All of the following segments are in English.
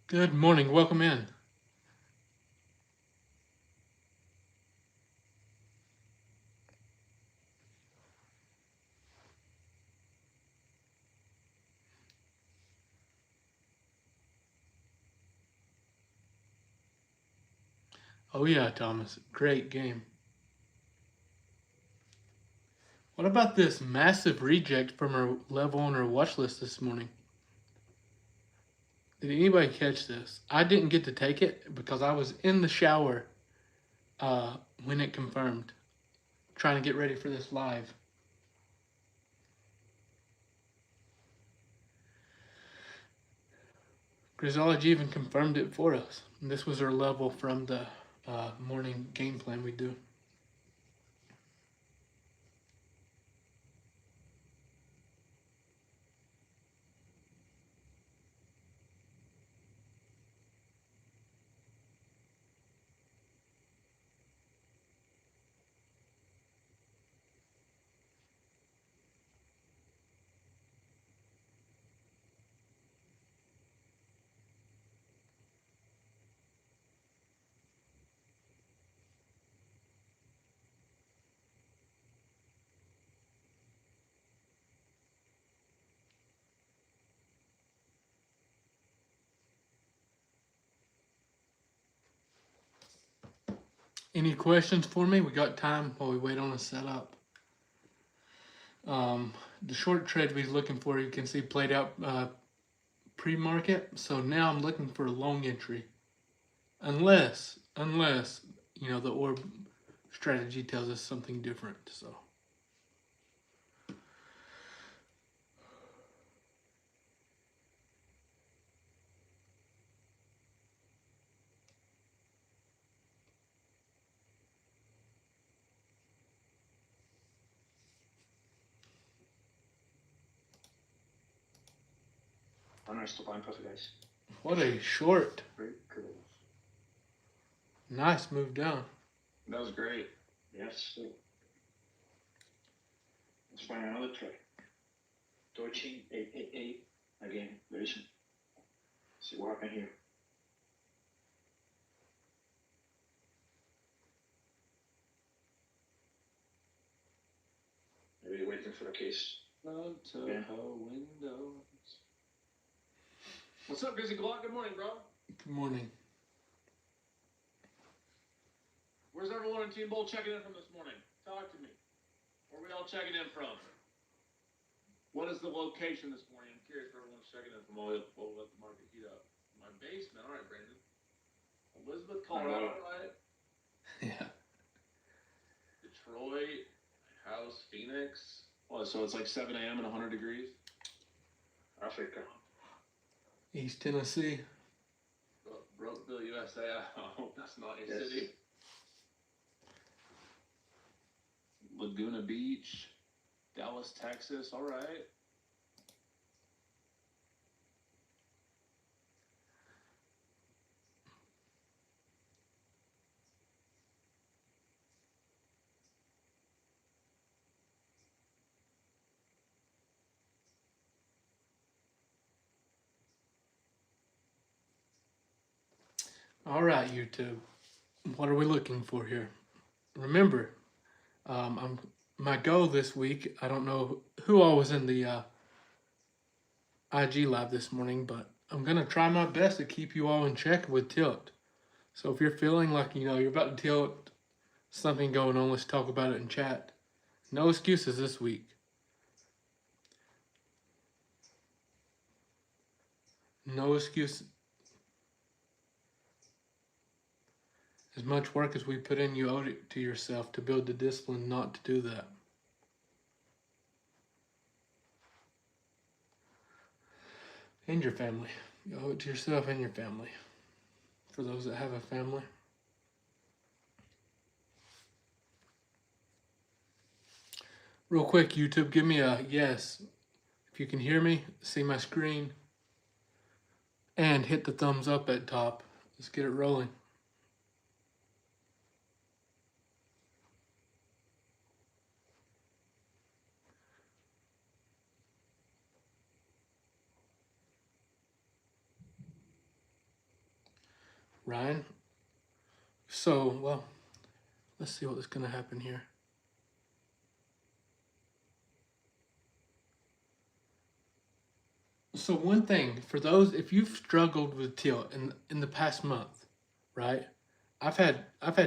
Good morning. Welcome in. Oh, yeah, Thomas. Great game. What about this massive reject from our level on our watch list this morning? Did anybody catch this? I didn't get to take it because I was in the shower when it confirmed, trying to get ready for this live. Grisology even confirmed it for us. And this was our level from the morning game plan we do. Any questions for me? We got time while we wait on a setup. The short trade we're looking for, you can see played out pre-market. So now I'm looking for a long entry, unless the orb strategy tells us something different. So Stop einfach guys. what a short! Very cool. Nice move down. That was great. Yes. Let's find another try. Torching 888 again. Very soon. See what happened here. Maybe waiting for the case. Windows. What's up, Busy Glock? Good morning, bro. Good morning. Where's everyone in Team Bowl checking in from this morning? Talk to me. Where are we all checking in from? What is the location this morning? I'm curious where everyone's checking in from. We'll let the market heat up. My basement. All right, Brandon. Elizabeth, Colorado, right? Yeah. Detroit, House, Phoenix. What, so it's like 7 a.m. and 100 degrees? Africa. East Tennessee. Brokeville, USA. I hope that's not your Yes. city. Laguna Beach, Dallas, Texas. All right. All right, YouTube. What are we looking for here? Remember, my goal this week. I don't know who all was in the IG live this morning, but I'm gonna try my best to keep you all in check with tilt. So if you're feeling like you're about to tilt, something going on, let's talk about it in chat. No excuses this week. No excuse. As much work as we put in, you owe it to yourself to build the discipline not to do that. And your family. You owe it to yourself and your family. For those that have a family. Real quick, YouTube, give me a yes if you can hear me, see my screen, and hit the thumbs up at top. Let's get it rolling. Ryan. So, well, let's see what's going to happen here. So one thing for those, if you've struggled with tilt in the past month, right? I've had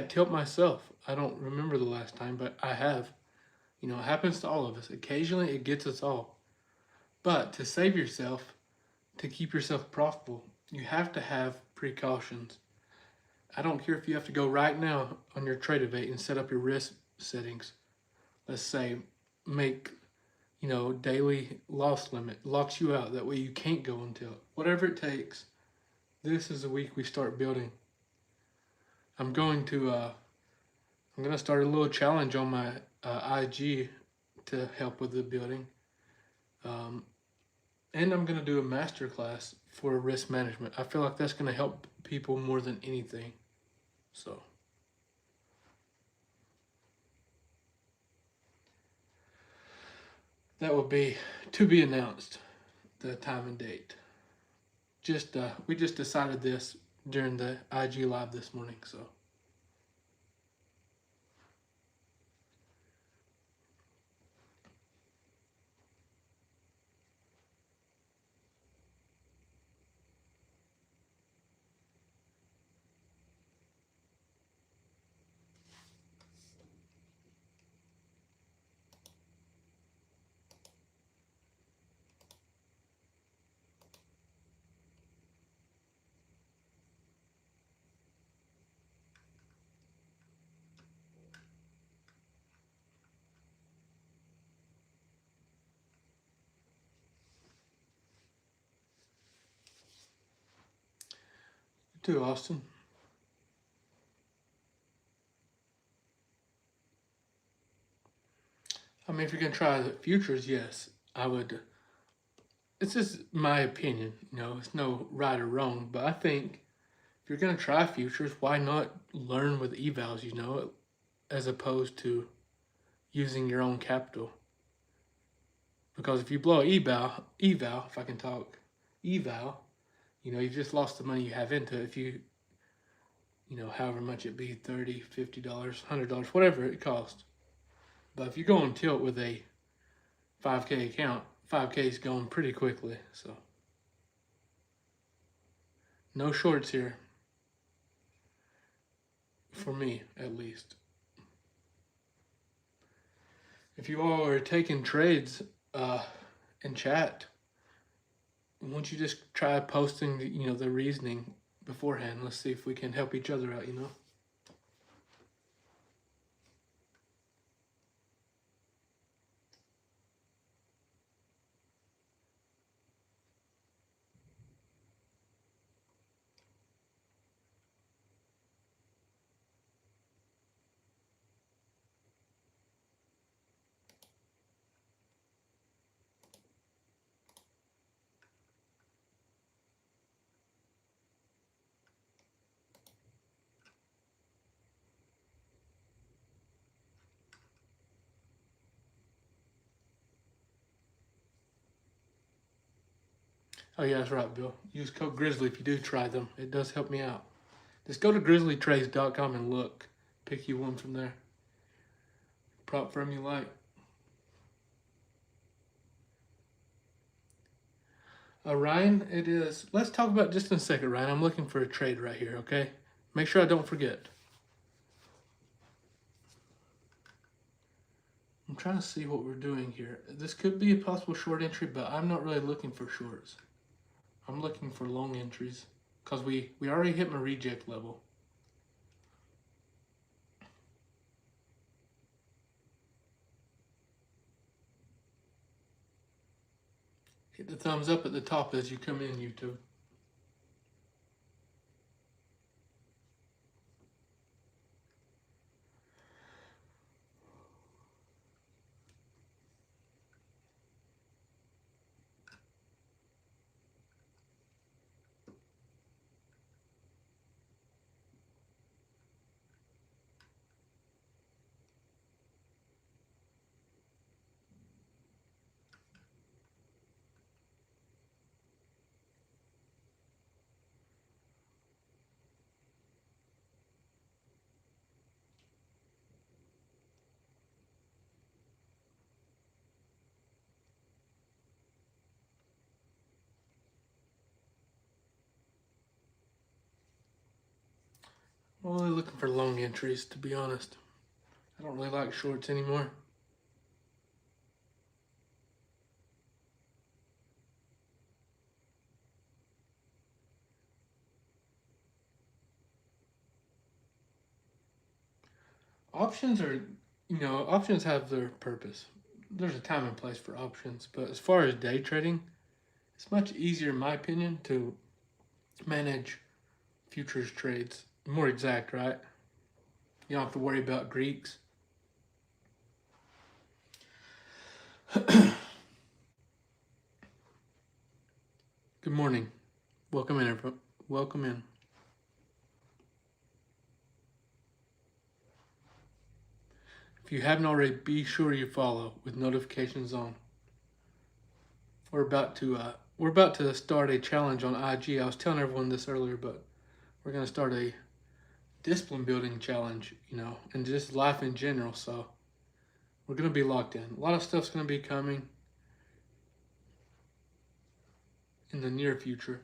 tilt myself. I don't remember the last time, but I have. You know, it happens to all of us. Occasionally, it gets us all. But to save yourself, to keep yourself profitable, you have to have precautions. I don't care if you have to go right now on your Tradovate and set up your risk settings. Let's say make, daily loss limit, locks you out. That way you can't go until whatever it takes. This is the week we start building. I'm going to start a little challenge on my IG to help with the building. And I'm going to do a master class for risk management. I feel like that's going to help people more than anything. So that will be to be announced, the time and date. We just decided this during the IG live this morning, so. You too, Austin. I mean, if you're gonna try the futures, yes, I would. It's just my opinion, it's no right or wrong, but I think if you're gonna try futures, why not learn with evals, as opposed to using your own capital? Because if you blow eval, if I can talk, eval, you've just lost the money you have into it. If you, however much it be, $30, $50, $100, whatever it costs. But if you go on tilt with a 5K account, 5K is going pretty quickly. So no shorts here, for me at least. If you all are taking trades in chat, why don't you just try posting the reasoning beforehand? Let's see if we can help each other out, Oh yeah, that's right, Bill. Use code Grizzly if you do try them. It does help me out. Just go to grizzlytrades.com and look. Pick you one from there. Prop firm you like. Ryan, it is. Let's talk about just in a second, Ryan. I'm looking for a trade right here, okay? Make sure I don't forget. I'm trying to see what we're doing here. This could be a possible short entry, but I'm not really looking for shorts. I'm looking for long entries because we already hit my reject level. Hit the thumbs up at the top as you come in, YouTube. I'm only looking for long entries, to be honest. I don't really like shorts anymore. Options are, options have their purpose. There's a time and place for options, but as far as day trading, it's much easier, in my opinion, to manage futures trades. More exact, right? You don't have to worry about Greeks. Good morning. Welcome in, everyone. Welcome in. If you haven't already, be sure you follow with notifications on. We're about to start a challenge on IG. I was telling everyone this earlier, but we're gonna start a discipline building challenge, and just life in general. So we're gonna be locked in. A lot of stuff's gonna be coming in the near future.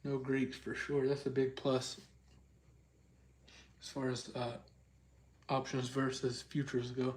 No Greeks for sure. That's a big plus as far as options versus futures go.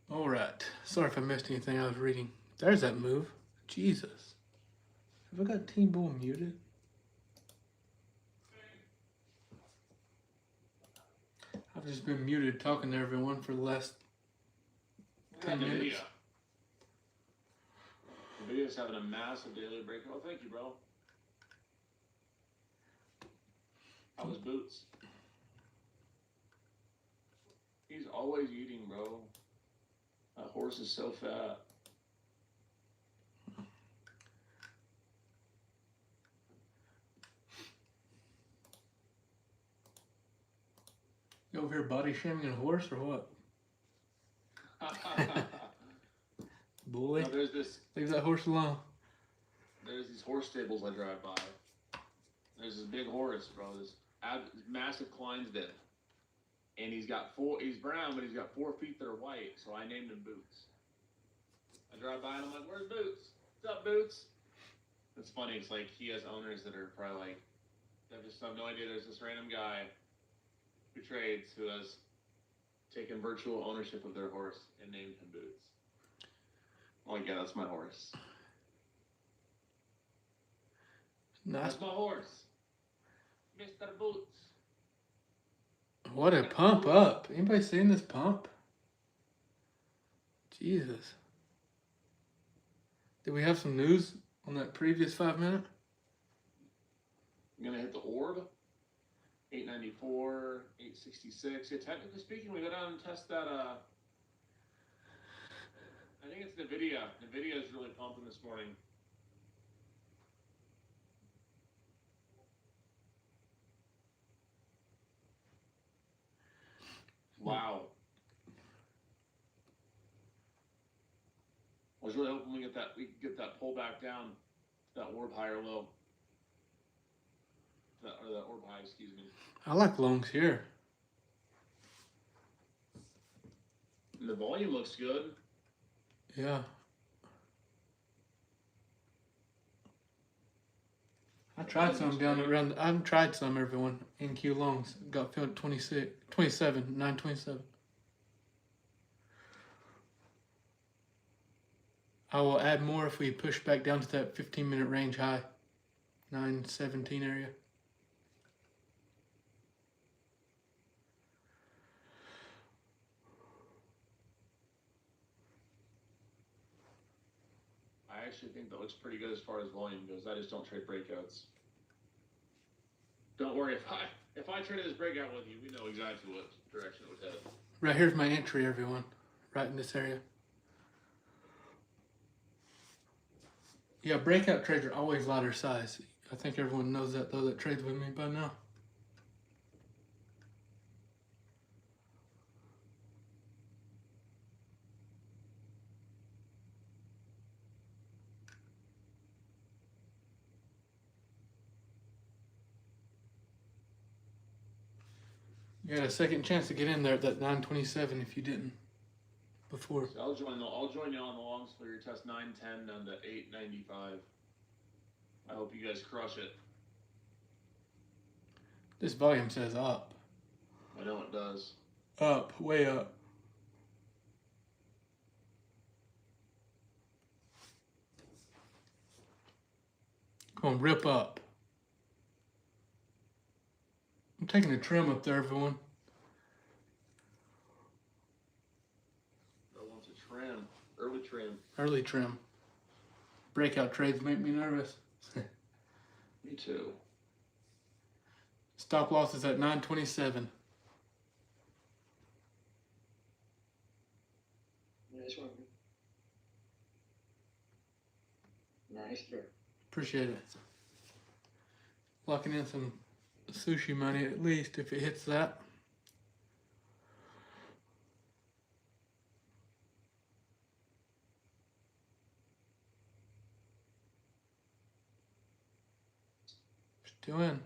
All right. Sorry if I missed anything I was reading. There's that move. Jesus. Have I got Team Bull muted? I've just been muted talking to everyone for the last 10 minutes. NVIDIA's having a massive daily breakout. Oh, thank you, bro. How was Boots? He's always eating, bro. That horse is so fat. You over here body shaming a horse or what? Bully. No, Leave that horse alone. There's these horse stables I drive by. There's this big horse, bro. This massive Clydesdale. And he's brown, but he's got 4 feet that are white, so I named him Boots. I drive by and I'm like, where's Boots? What's up, Boots? It's funny, it's like he has owners that are probably like, they just have no idea there's this random guy who trades who has taken virtual ownership of their horse and named him Boots. Oh yeah, that's my horse. Nice. That's my horse. Mr. Boots. What a pump up. Anybody seen this pump? Jesus. Did we have some news on that previous 5 minute? I'm gonna hit the orb. 894, 866. Yeah, technically speaking, we go down and test that I think it's NVIDIA. NVIDIA is really pumping this morning. Wow. I was really hoping we could get that pull back down, that orb high or low. That orb high, excuse me. I like longs here. And the volume looks good. Yeah. I tried some down around. I've tried some, everyone, in Q longs. Got filled at 26, 27, 927. I will add more if we push back down to that 15-minute range high. 917 area. I actually think that looks pretty good as far as volume goes. I just don't trade breakouts. Don't worry, if I traded this breakout with you, we know exactly what direction it would head. Right here's my entry, everyone. Right in this area. Yeah, breakout trades are always lighter size. I think everyone knows that, though, that trades with me by now. You had a second chance to get in there at that 927 if you didn't before. So I'll join you on the longs for your test 910 down to 895. I hope you guys crush it. This volume says up. I know it does. Up, way up. Come on, rip up. I'm taking a trim up there, everyone. I want to trim. Early trim. Early trim. Breakout trades make me nervous. Me too. Stop loss is at 927. Nice one. Nice throw. Appreciate it. Locking in some sushi money at least if it hits that. Still in.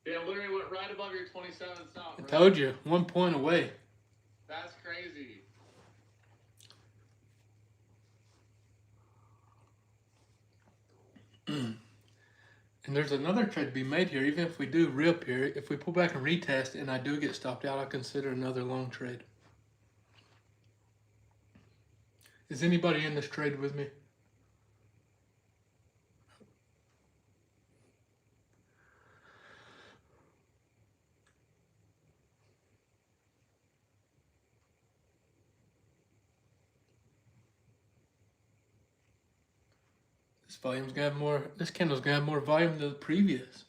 Yeah, literally went right above your 27 stop. I Right? told you, 1 point away. That's crazy. And there's another trade to be made here. Even if we do rip here, if we pull back and retest and I do get stopped out, I'll consider another long trade. Is anybody in this trade with me? This volume's gonna have more, this candle's gonna have more volume than the previous.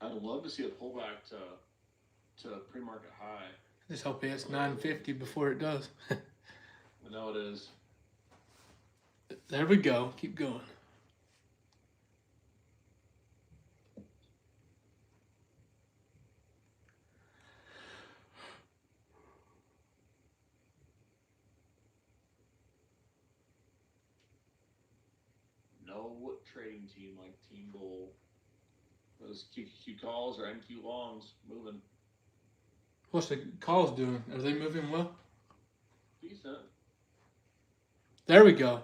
I'd love to see a pullback to pre-market high. Just hope it hits 950 before it does. I know it is. There we go. Keep going. No trading team like Team Bull. Those QQQ calls or NQ longs moving What's the calls doing? Are they moving well? decent. There we go.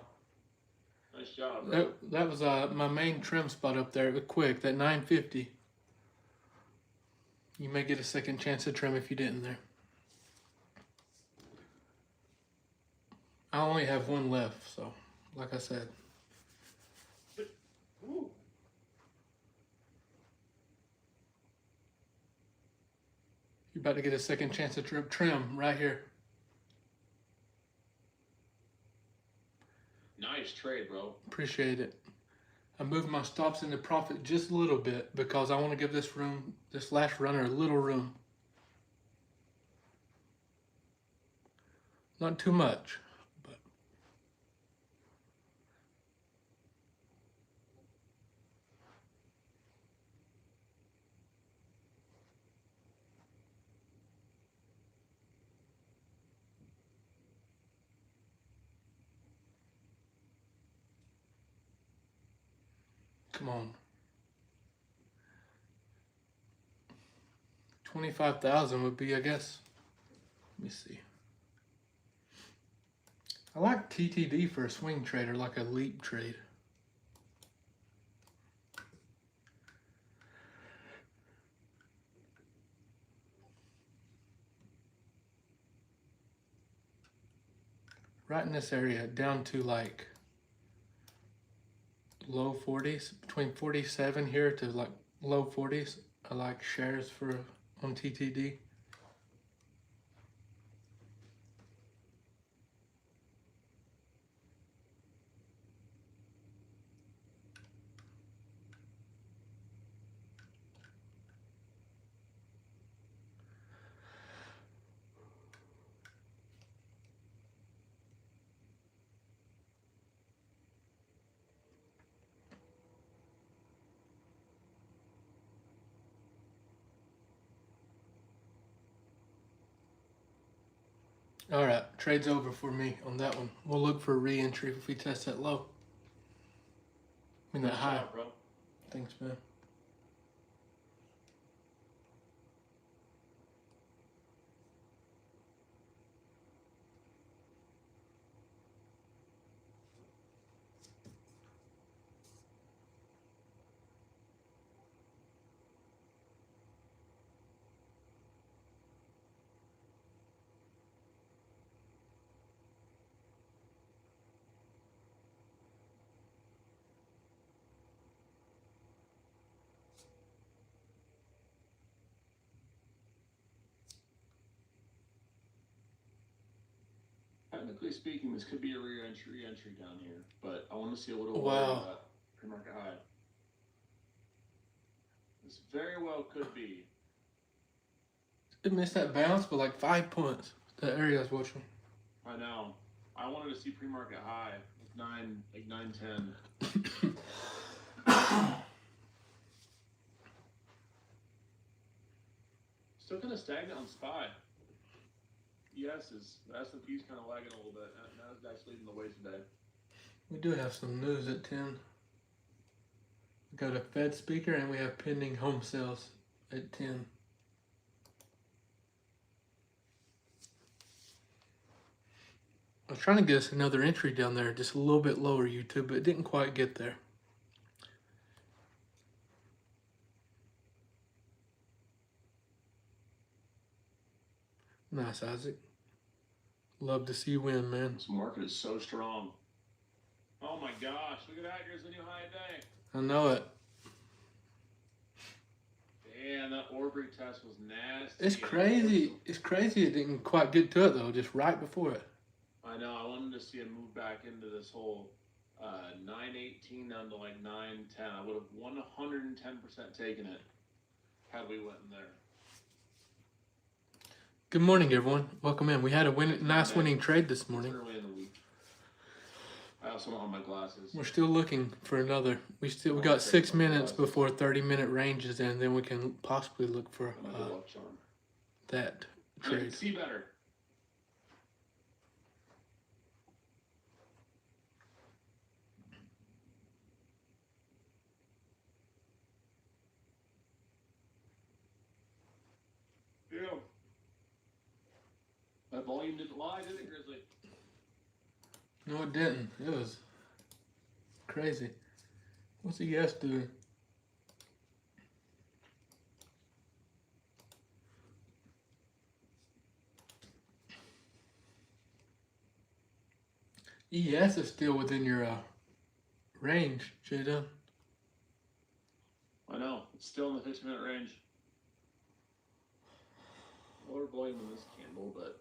Nice job, bro. That was my main trim spot up there. Quick, that 950. You may get a second chance to trim if you didn't there. I only have one left, so like I said. Ooh. You're about to get a second chance to trim right here. Nice trade, bro. Appreciate it. I moved my stops into profit just a little bit because I want to give this last runner a little room. Not too much, but come on. 25,000 would be, I guess. Let me see. I like TTD for a swing trader, like a leap trade. Right in this area, down to like low 40s, between 47 here to like low 40s. I like shares on TTD. All right, trade's over for me on that one. We'll look for a re-entry if we test that low. I mean that Nice high. job, bro. Thanks, man. Technically speaking, this could be a re-entry down here, but I want to see a little Wow. pre-market high. This very well could be. It missed that bounce, but like 5 points. The area I was watching. I know. I wanted to see pre-market high, like 910. Still kind of stagnant on SPY. Yes, the S&P's kind of lagging a little bit. Nasdaq's leading the way today. We do have some news at 10. We got a Fed speaker and we have pending home sales at 10. I was trying to get us another entry down there, just a little bit lower, YouTube, but it didn't quite get there. Nice, Isaac. Love to see you win, man. This market is so strong. Oh my gosh, look at that. Here's the new high day. I know it. Damn, that Aubrey test was nasty. It's crazy. It's crazy it didn't quite get to it, though, just right before it. I know. I wanted to see it move back into this whole 918 down to like 910. I would have 110% taken it had we went in there. Good morning, everyone. Welcome in. We had a nice winning trade this It's morning. early in the week. I also don't have my glasses. We're still looking for another. We got 6 minutes before 30-minute range is in, then we can possibly look for Another luck charm. that I can trade. see better. Yeah. That volume didn't lie, did it, Grizzly? No, it didn't. It was crazy. What's the yes doing? ES is still within your range, Jada. I know. It's still in the 15-minute range. lower volume in this candle, but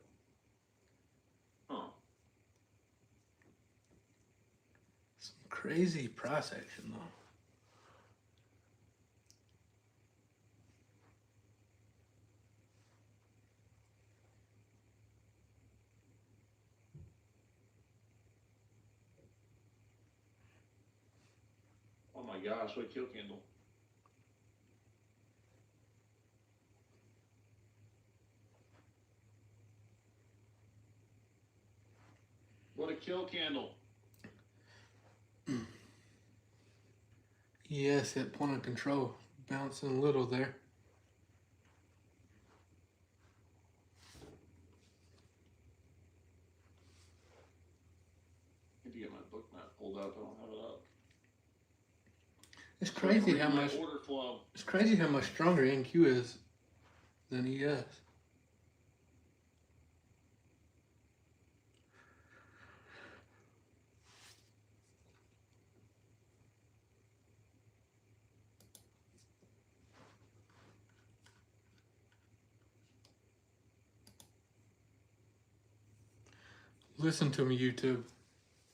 Some crazy price action though. oh my gosh, what a kill candle. What a kill candle. Yes, that point of control bouncing a little there. Need to get my book map pulled up. I don't have it up. It's crazy Read how my much. order flow. It's crazy how much stronger NQ is than ES. Listen to me, YouTube.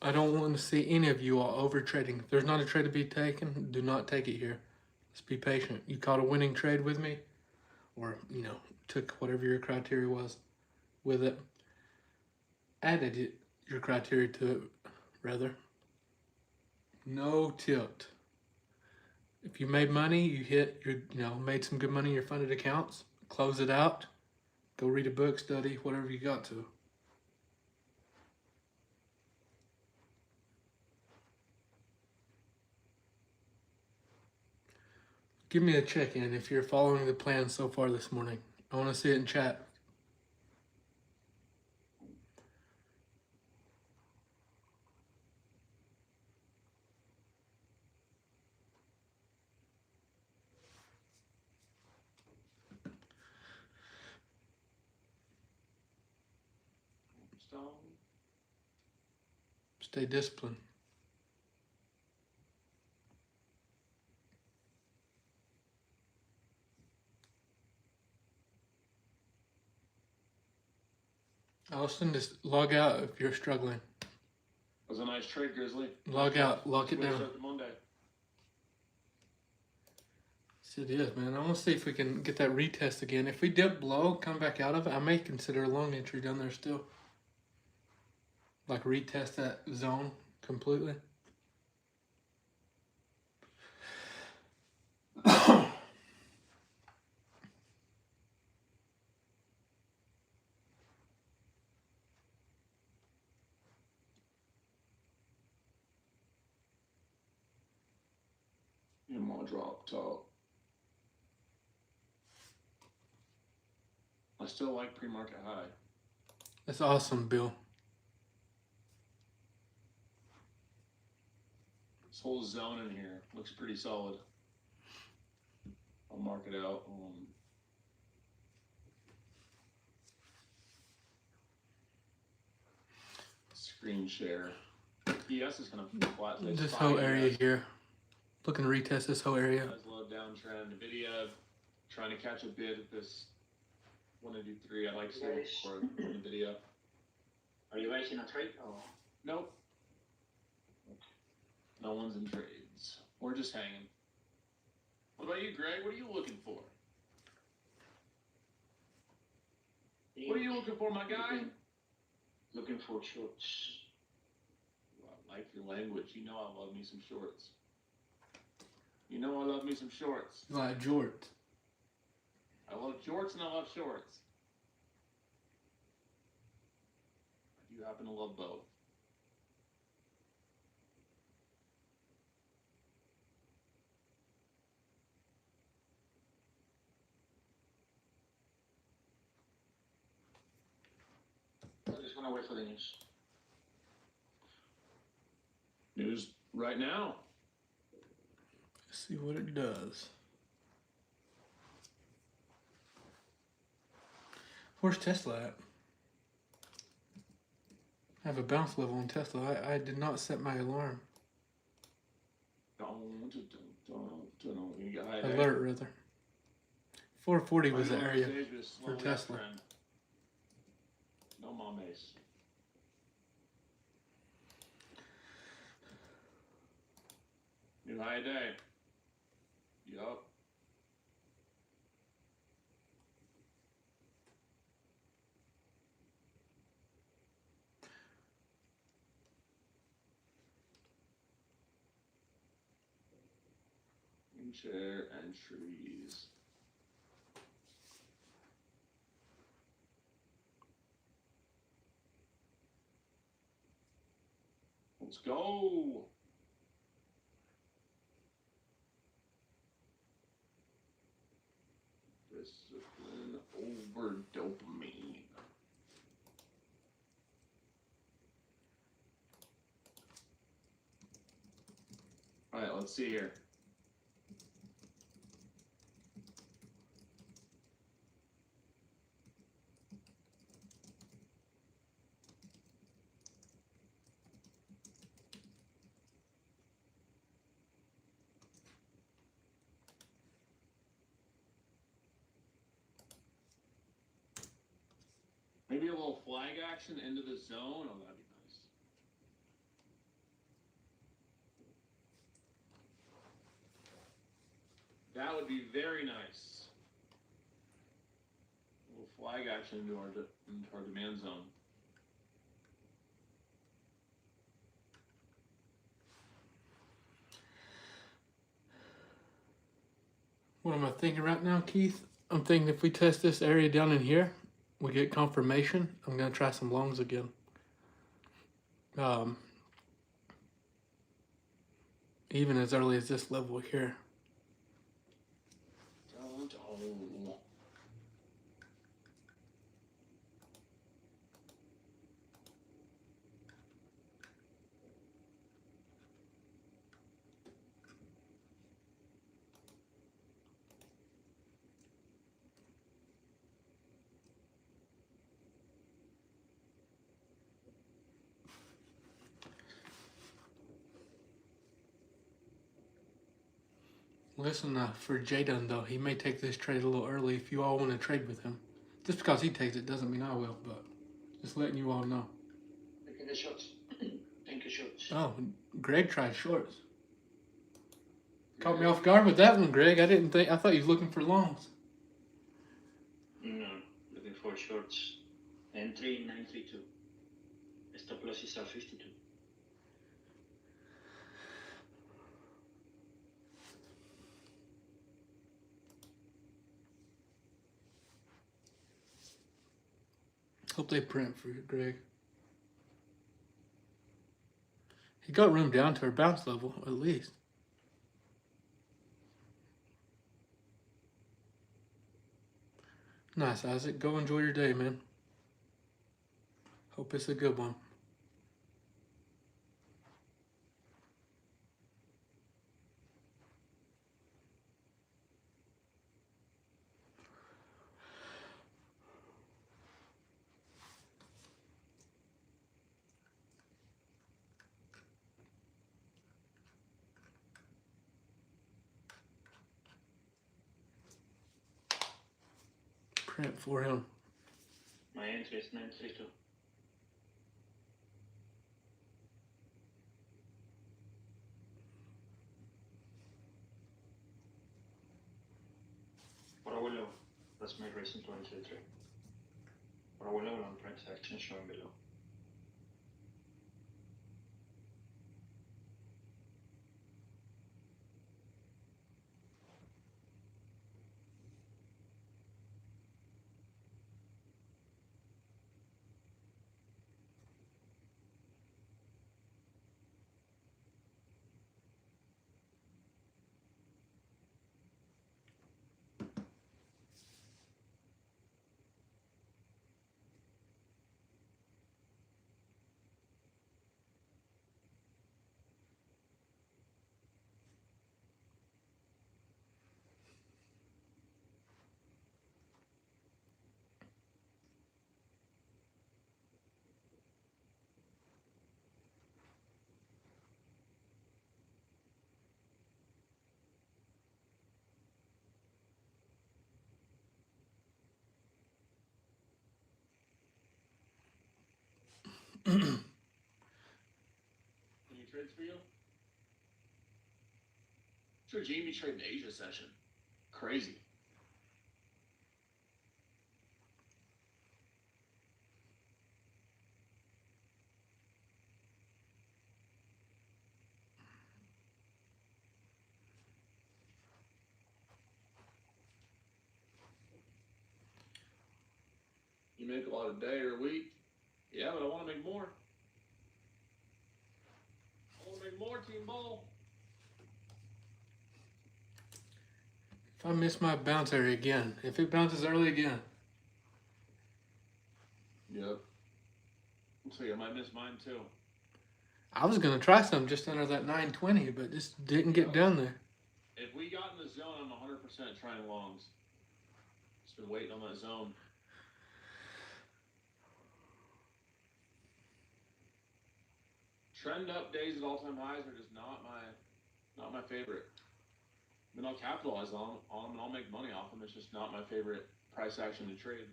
I don't want to see any of you all over trading. If there's not a trade to be taken, do not take it here. Let's be patient. You caught a winning trade with me, or, took whatever your criteria was with it, added your criteria to it, rather. No tilt. If you made money, you hit made some good money in your funded accounts, close it out, go read a book, study, whatever you got to. Give me a check-in if you're following the plan so far this morning. I want to see it in chat. Stone. Stay disciplined. Austin, just log out if you're struggling. That was a nice trade, Grizzly. Log out. Lock it Way to down. start the Monday. Yes, it is, man. I want to see if we can get that retest again. If we dip below, come back out of it, I may consider a long entry down there still. Like retest that zone completely. And more drop top. I still like pre-market high. That's awesome, Bill. This whole zone in here looks pretty solid. I'll mark it out. Screen share. ES is kind of flat. This whole area ES. here. Looking to retest this whole area. Nice low downtrend. NVIDIA trying to catch a bid at this 183. I like still for NVIDIA. Are you guys in a trade? Or? Nope. No one's in trades. We're just hanging. What about you, Greg? What are you looking for? What are you looking for, my guy? Looking for shorts. Well, I like your language. You know I love me some shorts. You know I love me some shorts. Like Jort. I love jorts and I love shorts. I do happen to love both. I'm just gonna wait for the news. News right now. Let's see what it does. Where's Tesla at? I have a bounce level in Tesla. I did not set my alarm. Don't. Alert, rather. 440 was the Right on area stage, but it's for slowly Tesla. uptrend. No mames. New high day. Yup. Share entries. Let's go. Discipline over dopamine. All right, let's see here. Maybe a little flag action into the zone. Oh, that'd be nice. That would be very nice. A little flag action into our demand zone. What am I thinking right now, Keith? I'm thinking if we test this area down in here, we get confirmation. I'm gonna try some longs again. Even as early as this level here. Listen, for Jadon though, he may take this trade a little early if you all want to trade with him. Just because he takes it doesn't mean I will, but just letting you all know. Taking the shots. Take the shots. Oh, Greg tried shorts. Caught me off guard with that one, Greg. I thought you was looking for longs. No, looking for shorts. Entry 932. Stop loss is at 52. Hope they print for you, Greg. He got room down to our bounce level, at least. Nice, Isaac. Go enjoy your day, man. Hope it's a good one. Print for him. My entry is 932. Por abuelo, that's my reason to enter the trade. Por abuelo, long price action showing below. Any trades for you? Sure, Jamie traded Asia session. Crazy. You make a lot a day or a week? Yeah, but I want to make more. I want to make more, Team Bull. If I miss my bounce area again, if it bounces early again, Yep. Looks like I might miss mine too. I was gonna try some just under that 920, but just didn't get down there. If we got in the zone, I'm 100% trying longs. Just been waiting on that zone. Trend up days at all-time highs are just not my favorite. I mean, I'll capitalize on them and I'll make money off them. It's just not my favorite price action to trade.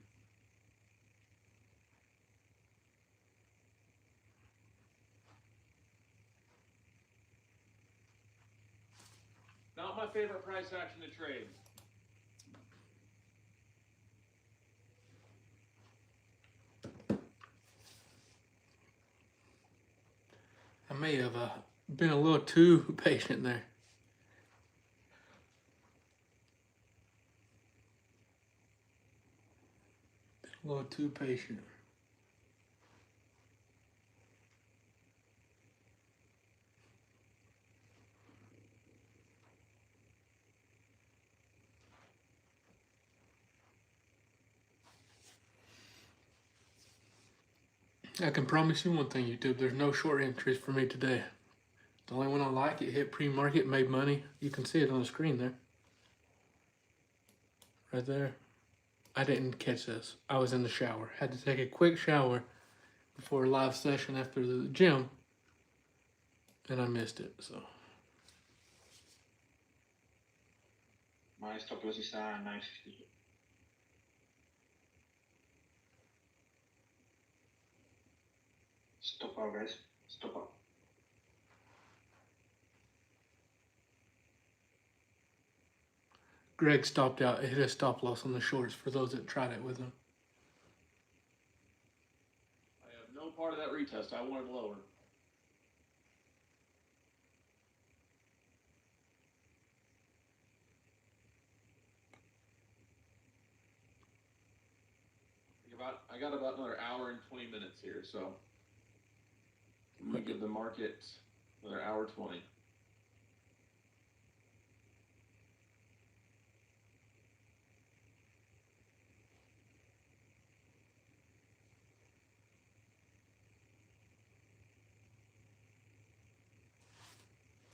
Not my favorite price action to trade. I may have been a little too patient there. Been a little too patient. I can promise you one thing, YouTube. There's no short entries for me today. The only one I like, it hit pre-market, made money. You can see it on the screen there. Right there. I didn't catch this. I was in the shower. Had to take a quick shower before a live session after the gym. And I missed it, so. My stop loss is 950. Stop out, guys. Stop out. Greg stopped out. It hit a stop loss on the shorts for those that tried it with him. I have no part of that retest. I wanted lower. I got about another hour and 20 minutes here, so I'm gonna give the market another hour 20.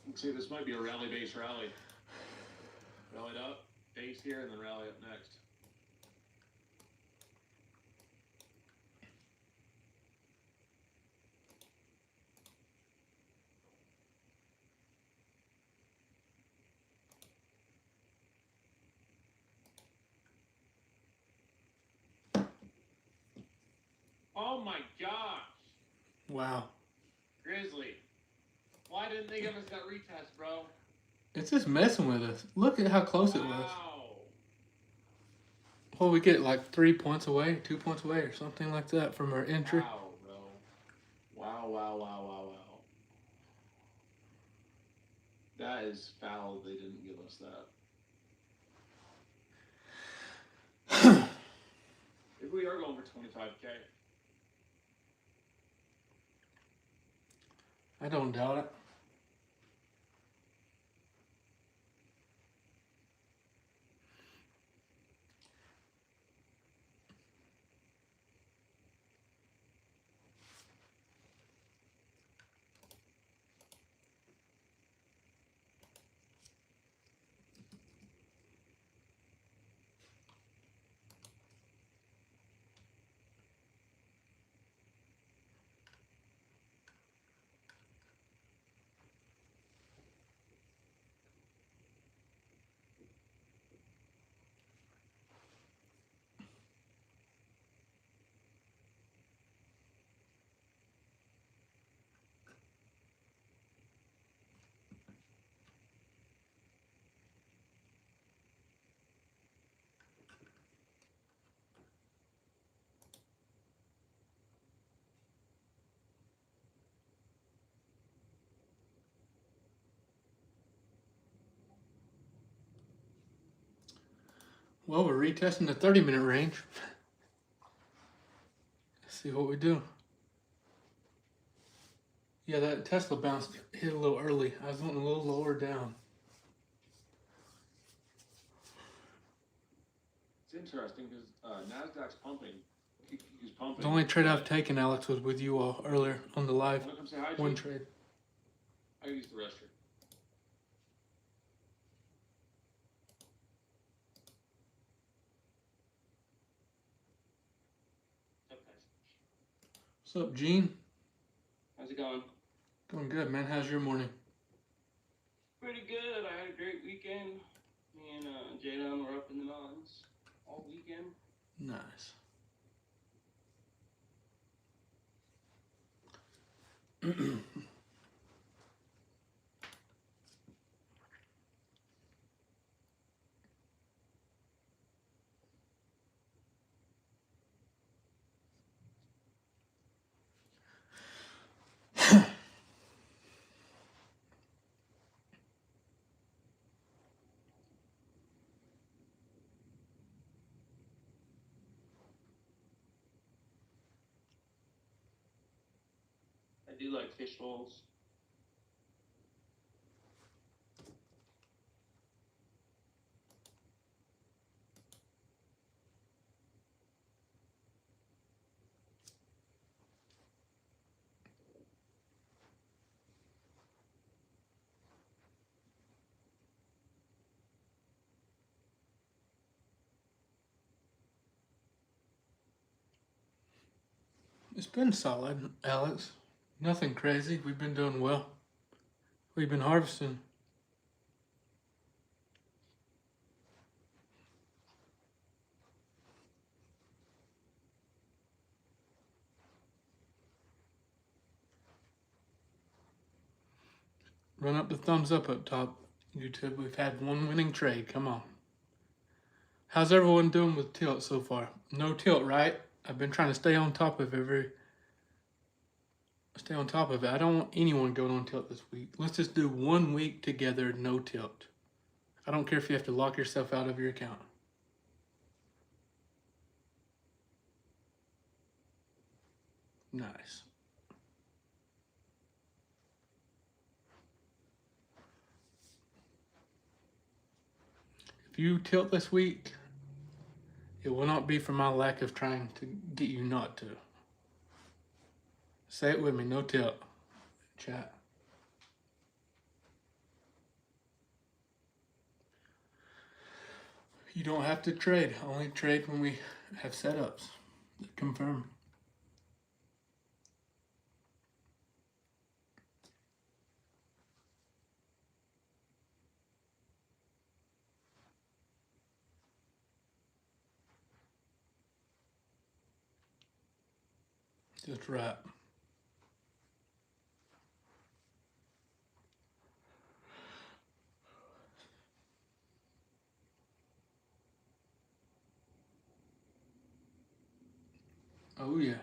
Let's see, this might be a rally base rally. Rallied up, base here, and then rally up next. Oh my gosh! Wow. Grizzly. Why didn't they give us that retest, bro? It's just messing with us. Look at how close it was. Wow. Well, we get like 3 points away, 2 points away, or something like that from our entry. Wow, bro. Wow, wow, wow, wow, wow. That is foul. They didn't give us that. If we are going for 25K. I don't doubt it. Well, we're retesting the 30-minute range. Let's see what we do. Yeah, that Tesla bounced, hit a little early. I was wanting a little lower down. It's interesting because Nasdaq's pumping. He's pumping. The only trade I've taken, Alex, was with you all earlier on the live. Wanna come say hi to One you? trade. I use the restroom. Okay. What's up, Gene? How's it going? Going good, man. How's your morning? Pretty good. I had a great weekend. Me and Jadon were up in the mountains all weekend. Nice. I do like fish rolls. It's been solid, Alex. Nothing crazy. We've been doing well. We've been harvesting. Run up the thumbs up top, YouTube. We've had one winning trade. Come on. How's everyone doing with tilt so far? No tilt, right? I've been trying to stay on top of it. I don't want anyone going on tilt this week. Let's just do 1 week together, no tilt. I don't care if you have to lock yourself out of your account. Nice. If you tilt this week, it will not be for my lack of trying to get you not to. Say it with me, no tilt. Chat. You don't have to trade. Only trade when we have setups that confirm. Just right. Oh yeah.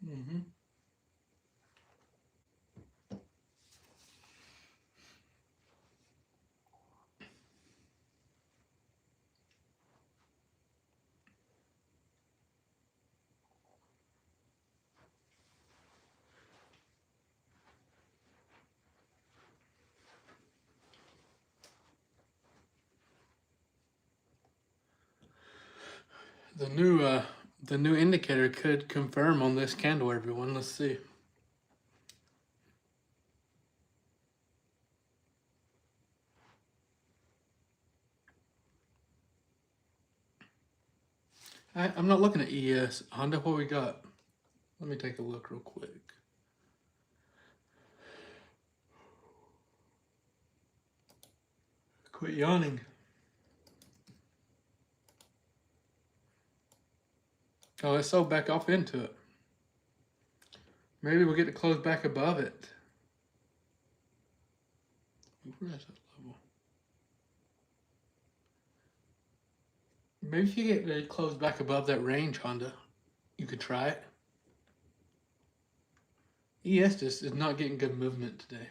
Mm-hmm. The new indicator could confirm on this candle, everyone. Let's see. I'm not looking at ES. Honda, what we got? Let me take a look real quick. Quit yawning. Oh, let's sold back off into it. Maybe we'll get to close back above it. Where is that level? Maybe if you get ready to close back above that range, Honda, you could try it. ES just is not getting good movement today.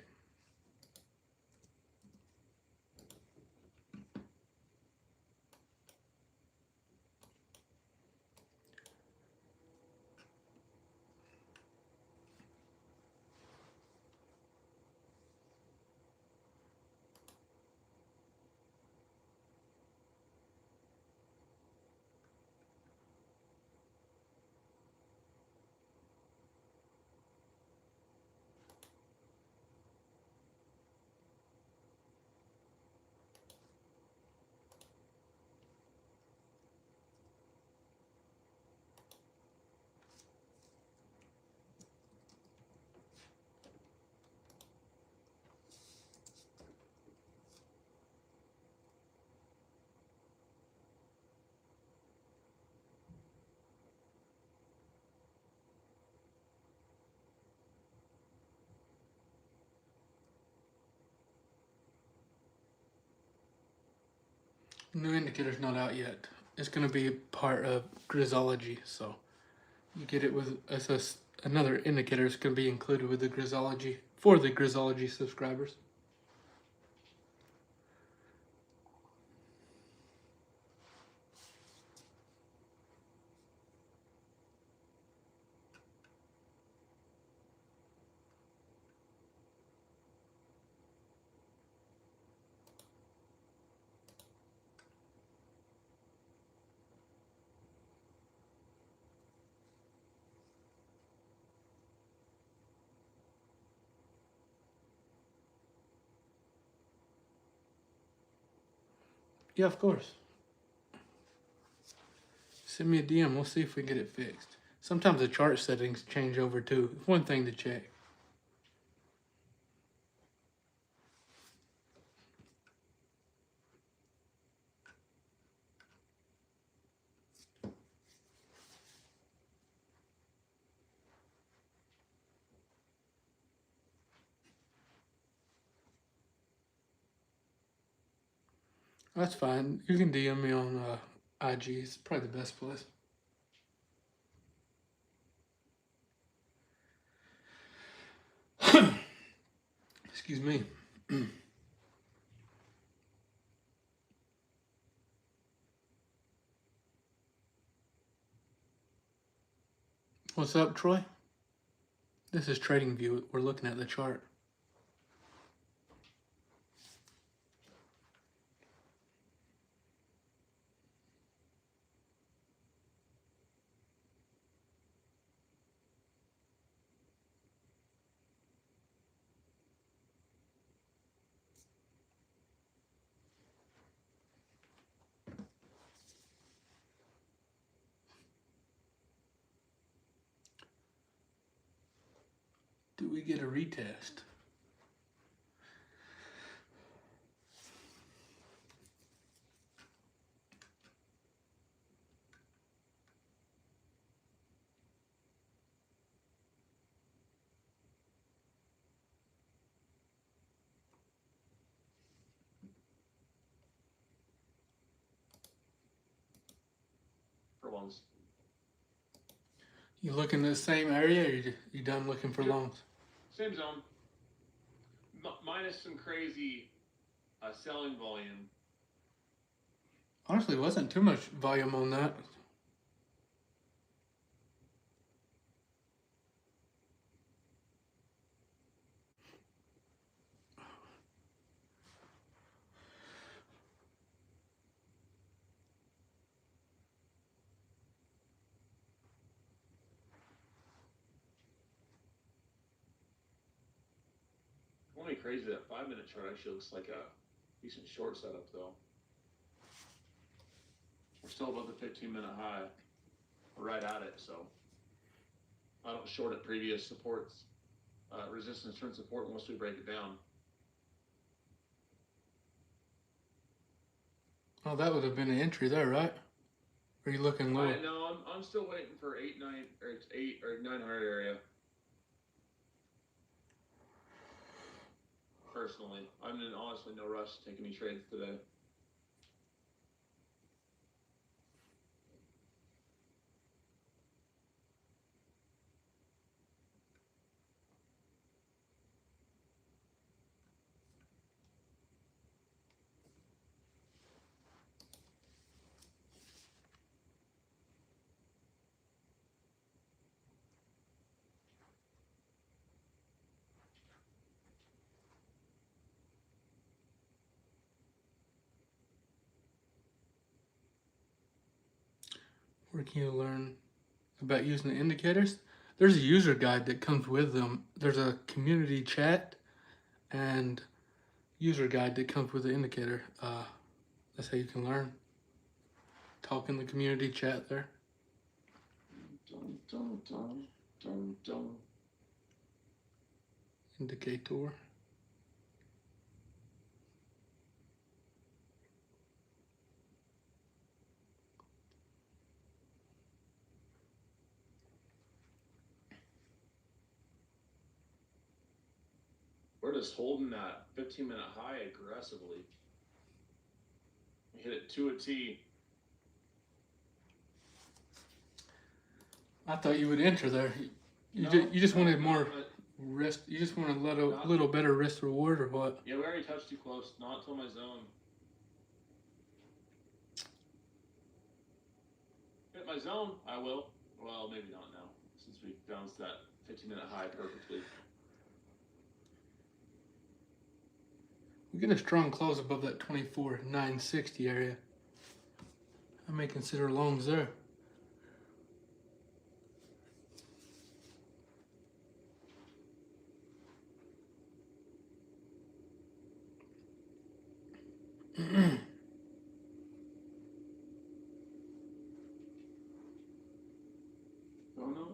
New indicator's not out yet. It's going to be part of Grizzology, so you get it with another indicator. It's going to be included with the Grizzology for the Grizzology subscribers. Yeah, of course. Send me a DM. We'll see if we get it fixed. Sometimes the chart settings change over too. It's one thing to check. That's fine. You can DM me on IG. It's probably the best place. Excuse me. What's up, Troy? This is TradingView. We're looking at the chart. Do we get a retest? For ones. You looking in the same area, or you done looking for Sure. longs? Same zone. Minus some crazy selling volume. Honestly, wasn't too much volume on that. Only crazy that 5-minute chart actually looks like a decent short setup though. We're still above the 15-minute high. We're right at it, so I don't short at previous supports, resistance turn support unless we break it down. Oh, that would have been an entry there, right? Or are you looking lower? No, I'm still waiting for 8 or 900 area. Personally, I'm in honestly no rush to take any trades today. Where can you learn about using the indicators? There's a user guide that comes with them. There's a community chat and user guide that comes with the indicator. That's how you can learn. Talk in the community chat there. Dun, dun, dun, dun, dun. Indicator. We're just holding that 15-minute high aggressively. We hit it to a T. I thought you would enter there. You just wanted more risk. You just wanted a little better risk reward or what? Yeah, we already touched too close. Not until my zone. Hit my zone, I will. Well, maybe not now, since we bounced that 15-minute high perfectly. We get a strong close above that 24,960 area. I may consider longs there. Oh no.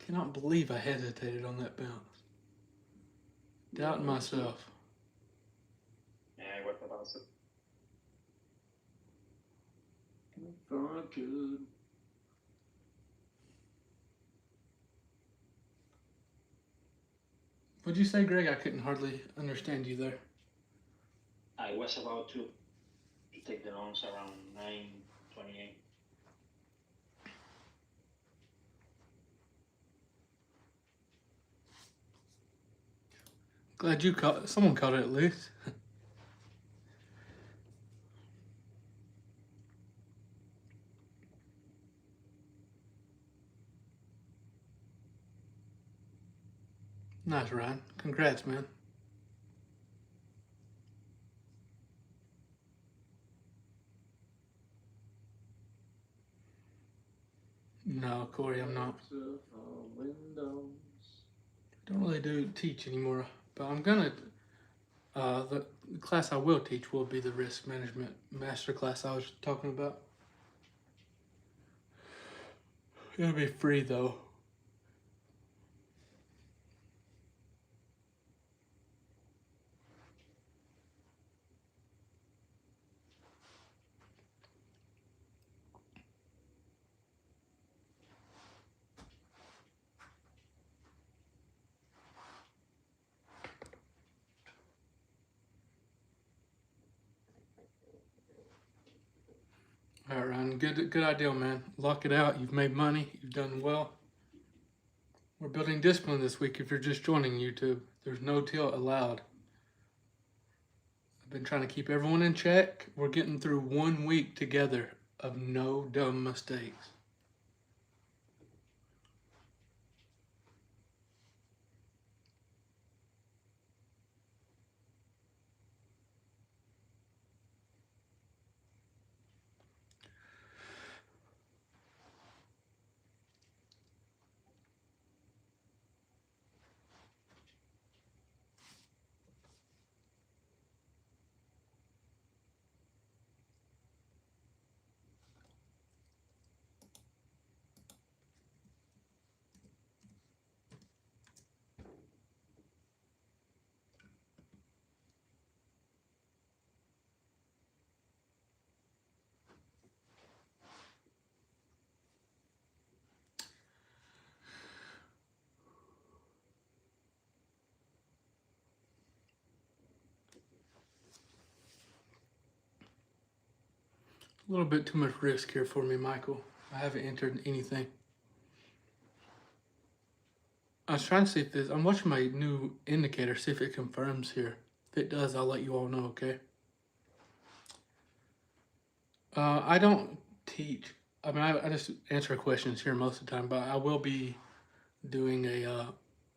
Cannot believe I hesitated on that bounce. Doubting myself. Yeah, what about it? If I could. What'd you say, Greg? I couldn't hardly understand you there. I was about to take the longs around 928. Glad you caught. Someone caught it at least. Nice, Ryan. Congrats, man. No, Corey, I'm not. Don't really do teach anymore, but I'm gonna. The class I will teach will be the risk management master class I was talking about. It'll be free though. All right, Ryan. Good idea, man. Lock it out. You've made money. You've done well. We're building discipline this week. If you're just joining YouTube, there's no tilt allowed. I've been trying to keep everyone in check. We're getting through 1 week together of no dumb mistakes. A little bit too much risk here for me, Michael. I haven't entered anything. I was trying to see if this. I'm watching my new indicator, see if it confirms here. If it does, I'll let you all know, okay? I don't teach. I mean, I just answer questions here most of the time, but I will be doing a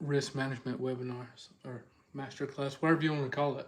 risk management webinar or master class, whatever you want to call it.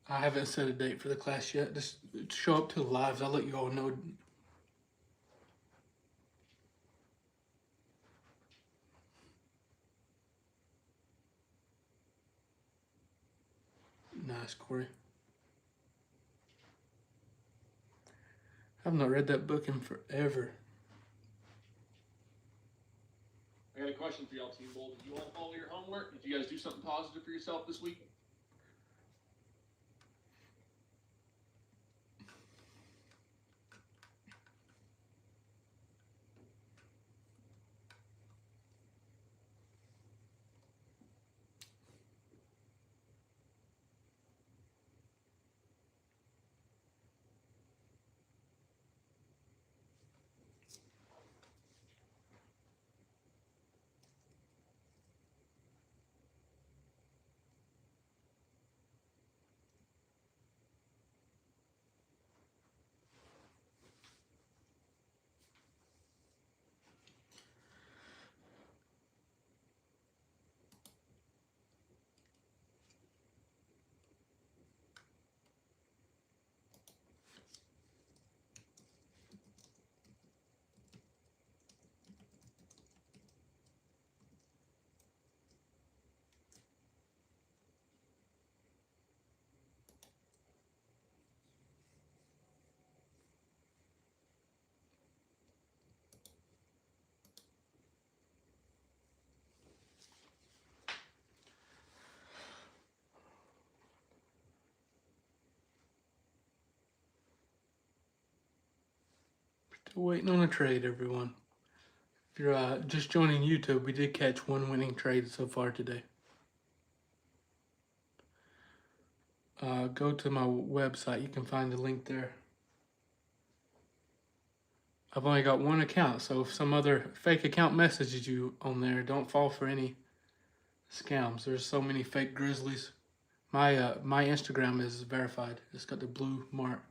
I haven't set a date for the class yet. Just show up to the lives. I'll let you all know. Nice, Corey. I've not read that book in forever. I got a question for y'all, Team Bold. Did you all follow your homework? Did you guys do something positive for yourself this week? Still waiting on a trade, everyone. If you're just joining YouTube, we did catch one winning trade so far today. Go to my website. You can find the link there. I've only got one account, so if some other fake account messages you on there, don't fall for any scams. There's so many fake grizzlies. My Instagram is verified. It's got the blue mark.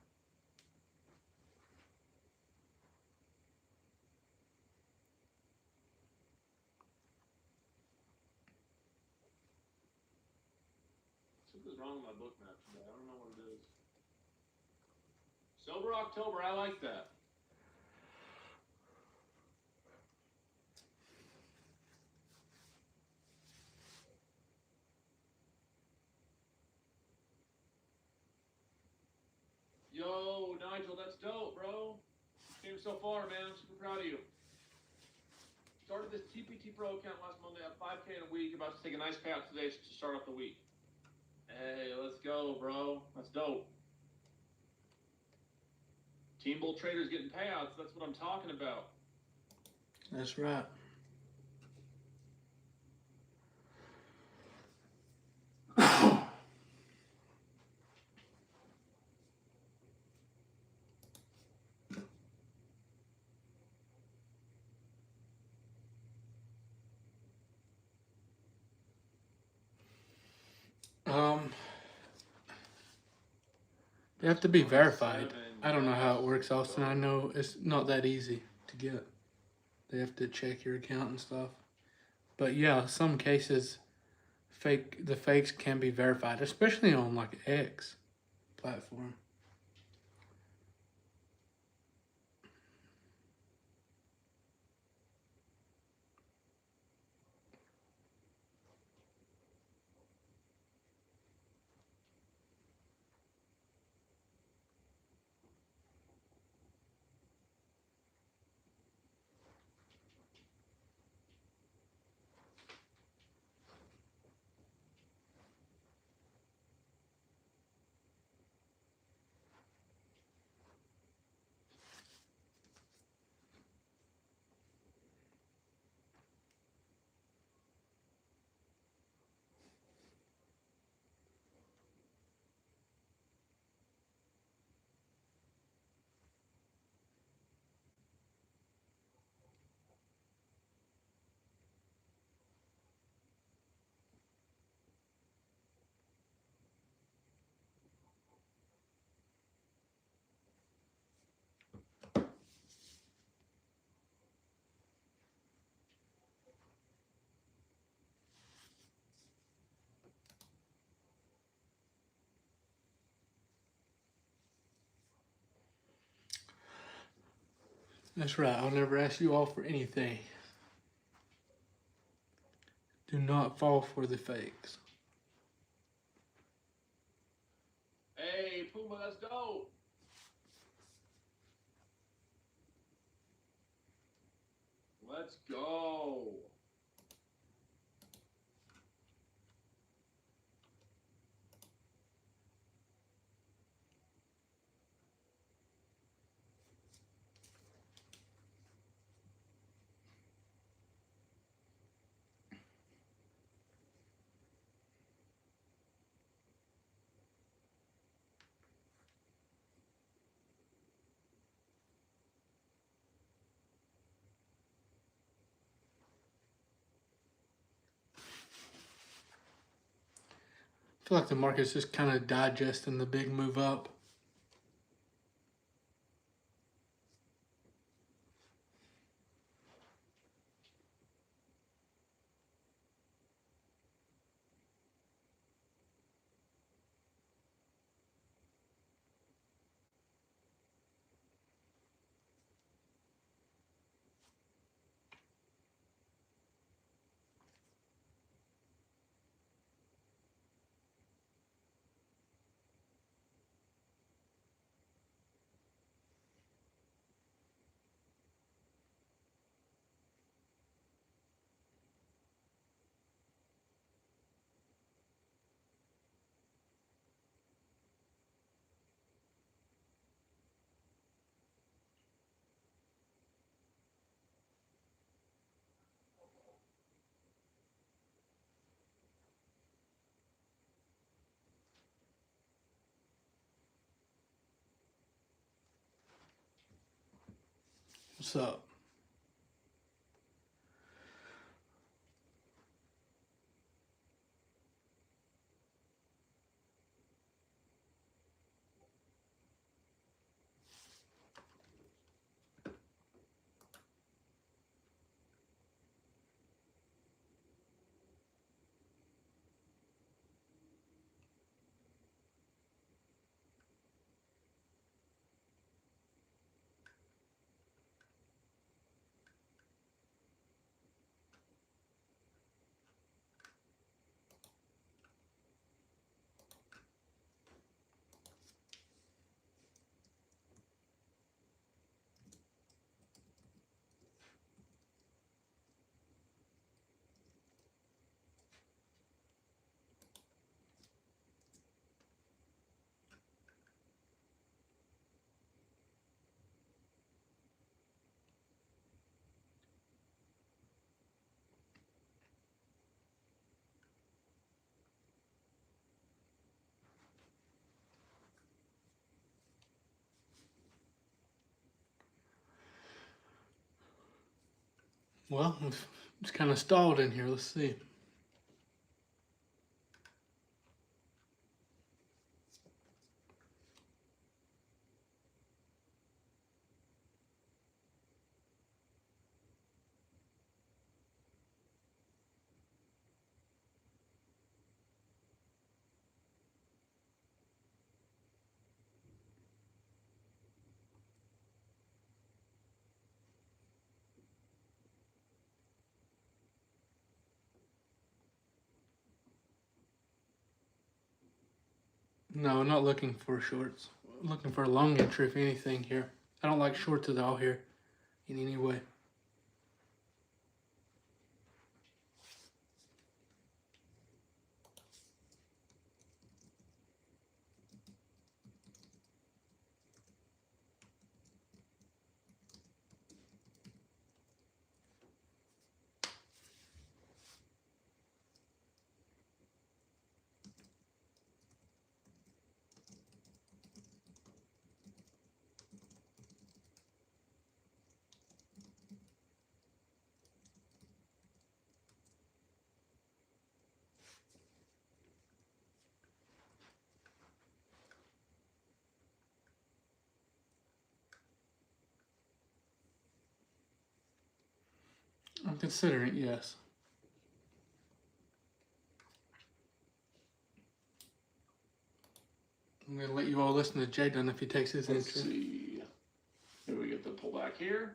Something's wrong with my book map today. I don't know what it is. Sober October, I like that. Yo, Nigel, that's dope, bro. Came so far, man. I'm super proud of you. Started this TPT Pro account last Monday. I have 5K in a week. About to take a nice payout today to start off the week. Hey, let's go, bro. That's dope. Team Bull traders getting payouts. That's what I'm talking about. That's right. You have to be verified. I don't know how it works, Austin. I know it's not that easy to get. They have to check your account and stuff. But yeah, some cases, the fakes can be verified, especially on like X platform. That's right. I'll never ask you all for anything. Do not fall for the fakes. Hey, Puma, let's go. Let's go. I feel like the market's just kind of digesting the big move up. What's up? Well, it's kind of stalled in here. Let's see. No, not looking for shorts. Looking for a long entry, if anything, here. I don't like shorts at all here in any way. I'm considering it, yes. I'm going to let you all listen to Jay Dunn if he takes his Let's entry. see. Here we get the pullback here.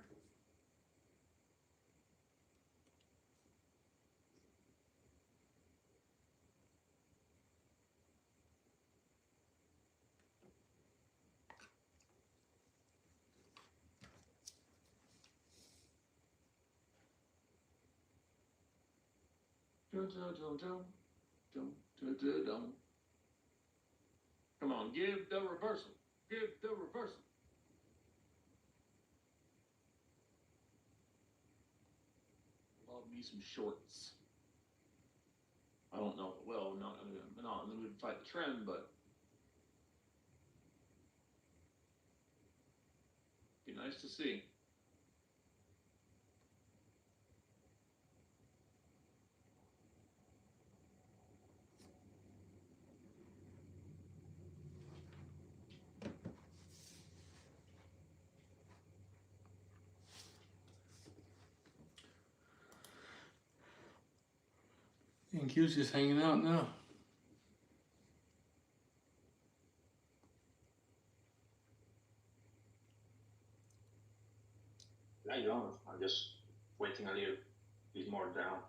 Dun, dun, dun, dun. Dun, dun, dun, dun. Come on, give the reversal. Give the reversal. Love me some shorts. I don't know if it will. I'm not in the mood to fight the trend, but be nice to see. And Q's just hanging out now. I don't. I'm just waiting a little bit more down.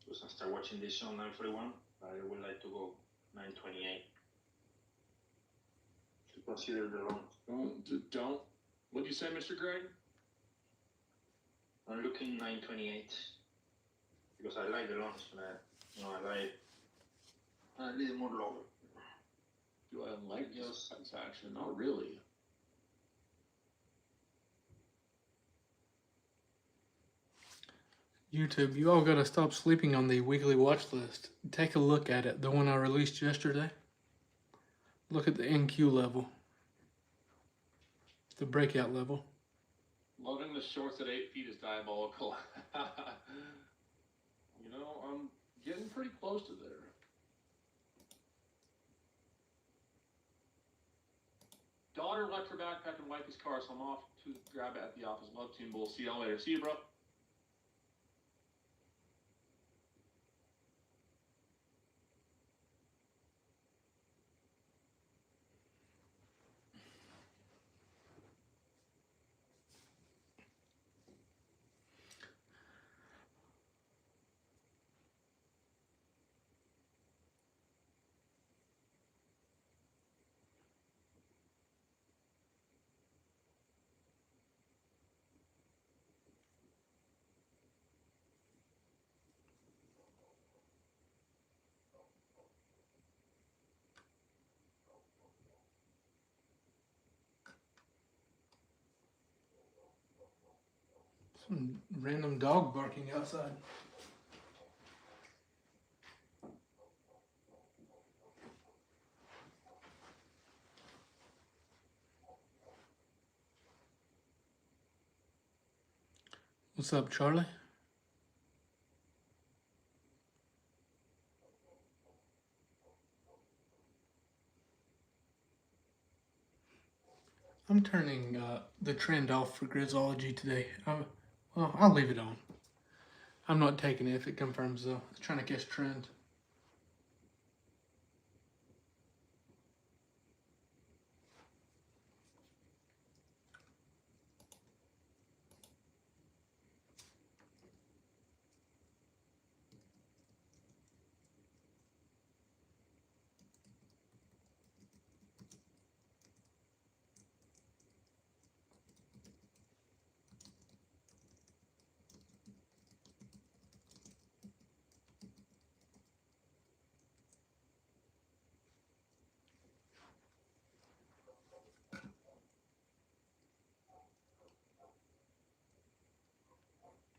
Because I start watching this on 9:41. I would like to go 9:28 to consider the long. Don't. What do you say, Mr. Greg? I'm looking 9:28 because I like the longs, but I like a little more longer. Do I like Yes. this transaction? Not really. YouTube, you all gotta stop sleeping on the weekly watch list. Take a look at it, the one I released yesterday. Look at the NQ level, the breakout level. Loving the shorts at 8 feet is diabolical. I'm getting pretty close to there. Daughter left her backpack and wifey's car, so I'm off to grab it at the office. Love Team Bull. See y'all later. See you, bro. Some random dog barking outside. What's up, Charlie? I'm turning the trend off for Grizzology today. Well, I'll leave it on. I'm not taking it if it confirms though. I'm trying to guess trend.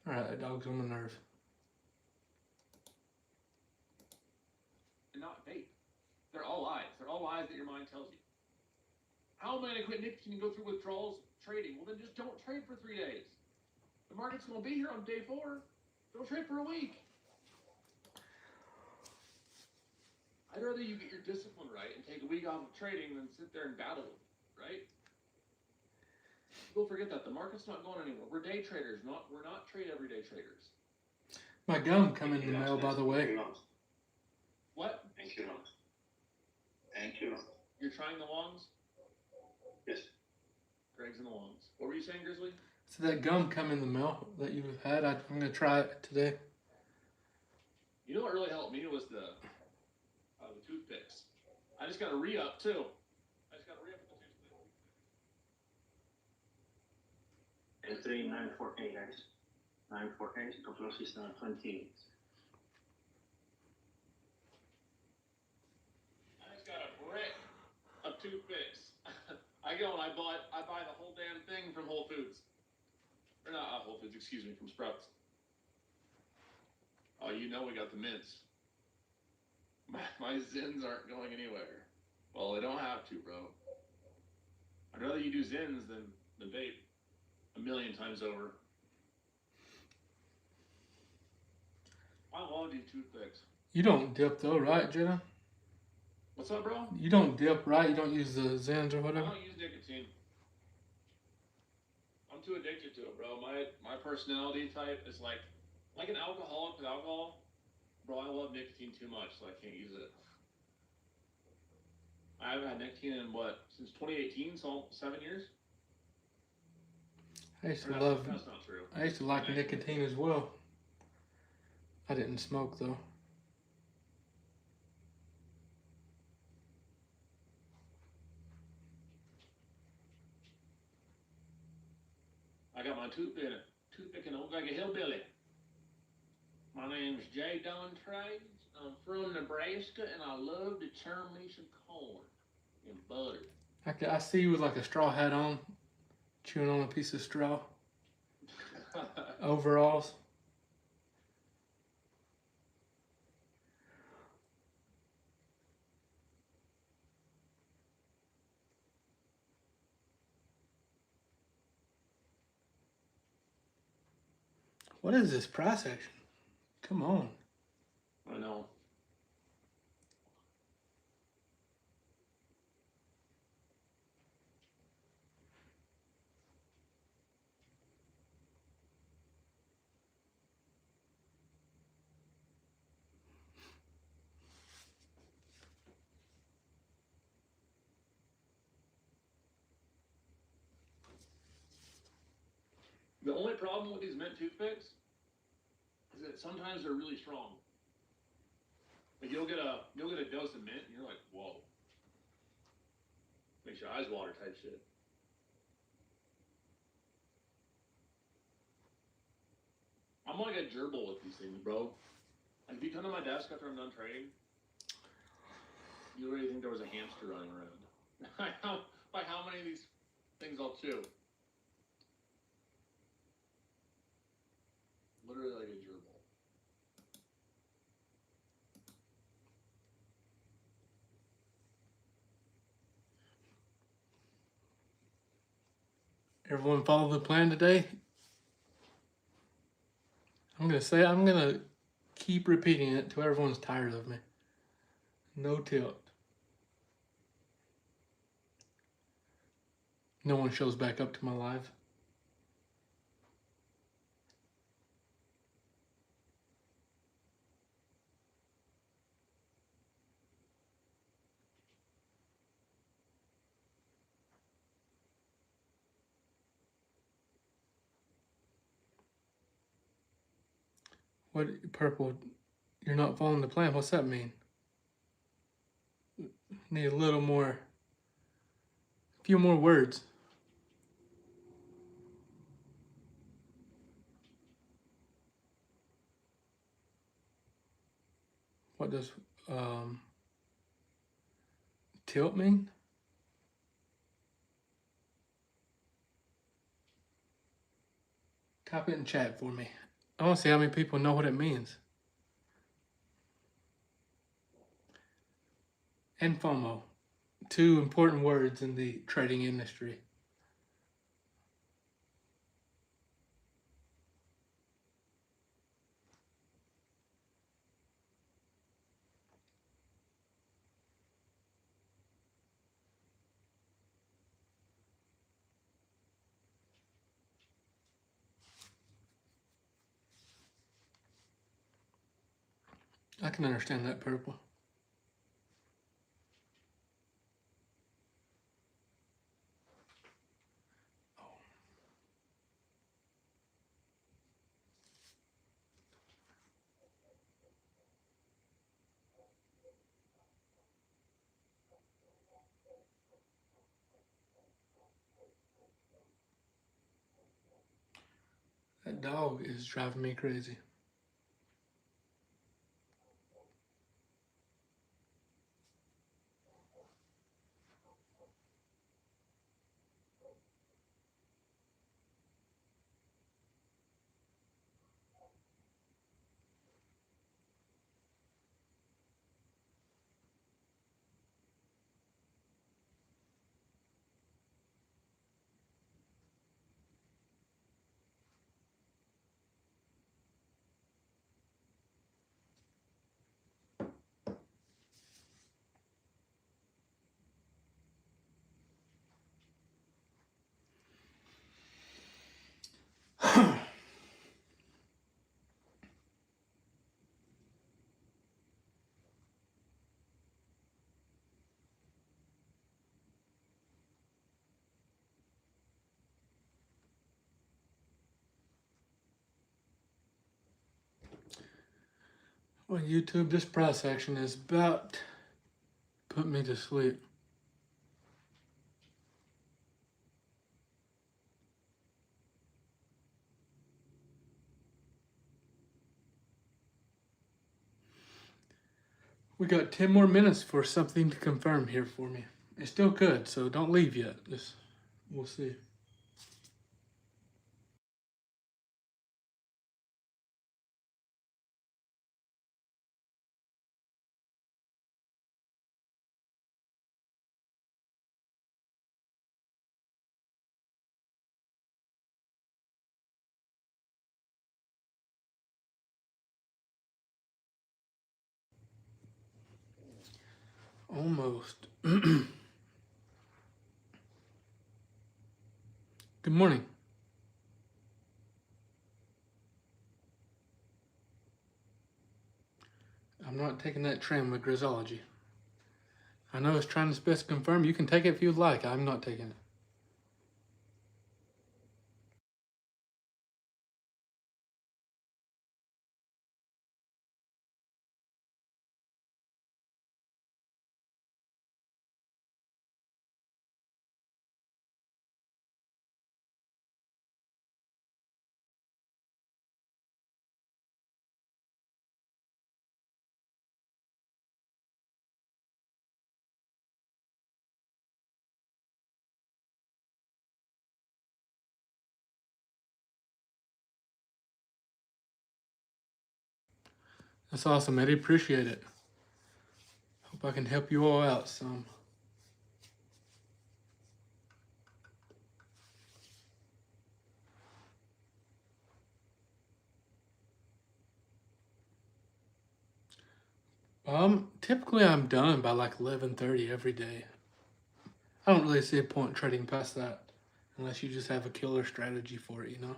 Alright, that dog's on my nerve. And not vape. They're all lies. They're all lies that your mind tells you. How am I going to quit nicotine and go through withdrawals trading? Well, then just don't trade for 3 days. The market's going to be here on day 4. Don't trade for a week. I'd rather you get your discipline right and take a week off of trading than sit there and battle with it, right? People forget that the market's not going anywhere. We're day traders, we're not trade everyday traders. My gum come in the mail, by the way. What? Thank you. Thank you. You're trying the longs? Yes. Greg's in the longs. What were you saying, Grizzly? So that gum come in the mail that you've had. I'm gonna try it today. You know what really helped me was the toothpicks. I just got a re-up too. I just got a re-up with the toothpicks. L3948, guys. 948, control system 28. I just got a brick of toothpicks. I go and I buy the whole damn thing from Whole Foods. Or not Whole Foods, excuse me, from Sprouts. Oh, you know we got the mints. My Zins aren't going anywhere. Well, they don't have to, bro. I'd rather you do Zins than vape. A million times over. I love these toothpicks. You don't dip though, right, Jenna? What's up, bro? You don't dip, right? You don't use the Zens or I whatever? don't use nicotine. I'm too addicted to it, bro. My personality type is like an alcoholic with alcohol. Bro, I love nicotine too much, so I can't use it. I haven't had nicotine in since 2018, so 7 years? I used Or to love. that's not true. I used to like nicotine as well. I didn't smoke though. I got my toothpick and I look like a hillbilly. My name's J. Don Trades. I'm from Nebraska, and I love to churn me some corn and butter. I see you with like a straw hat on, chewing on a piece of straw. Overalls. What is this price action? Come on. I know. The only problem with these mint toothpicks is that sometimes they're really strong. Like you'll get a dose of mint and you're like, whoa. Makes your eyes water type shit. I'm like a gerbil with these things, bro. Like if you come to my desk after I'm done trading, you already think there was a hamster running around. By how many of these things I'll chew. Literally like a gerbil. Everyone follow the plan today? I'm gonna keep repeating it till everyone's tired of me. No tilt. No one shows back up to my live. What purple? You're not following the plan. What's that mean? Need a little more. A few more words. What does tilt mean? Type it in chat for me. I want to see how many people know what it means. And FOMO. Two important words in the trading industry. I can understand that purple. That dog is driving me crazy. Well, YouTube, this price action is about put me to sleep. We got 10 more minutes for something to confirm here for me. It still could, so don't leave yet. We'll see. Almost. Good morning. I'm not taking that tram with Grizzology. I know it's trying its best to confirm. You can take it if you'd like. I'm not taking it. That's awesome, Eddie. Appreciate it. Hope I can help you all out some. Typically I'm done by like 11:30 every day. I don't really see a point trading past that unless you just have a killer strategy for it, you know?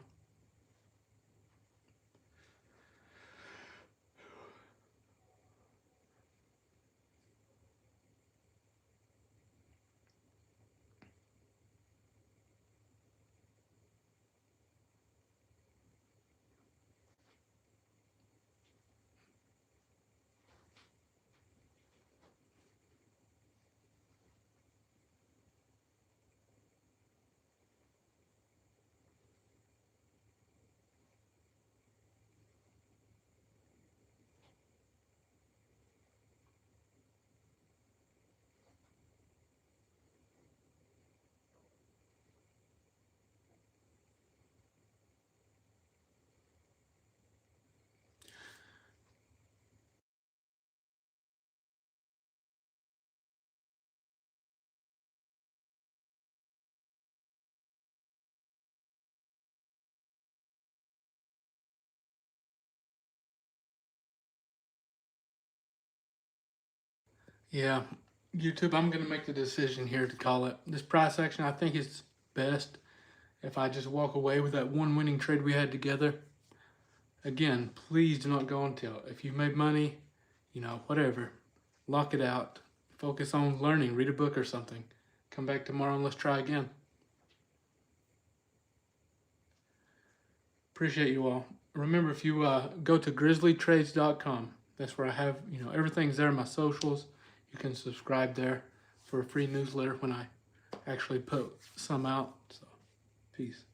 Yeah, YouTube, I'm going to make the decision here to call it. This price action, I think it's best if I just walk away with that one winning trade we had together. Again, please do not go on tilt. If you made money, whatever, lock it out. Focus on learning, read a book or something. Come back tomorrow and let's try again. Appreciate you all. Remember, if you go to grizzlytrades.com, that's where I have, everything's there, my socials. You can subscribe there for a free newsletter when I actually put some out. So, peace.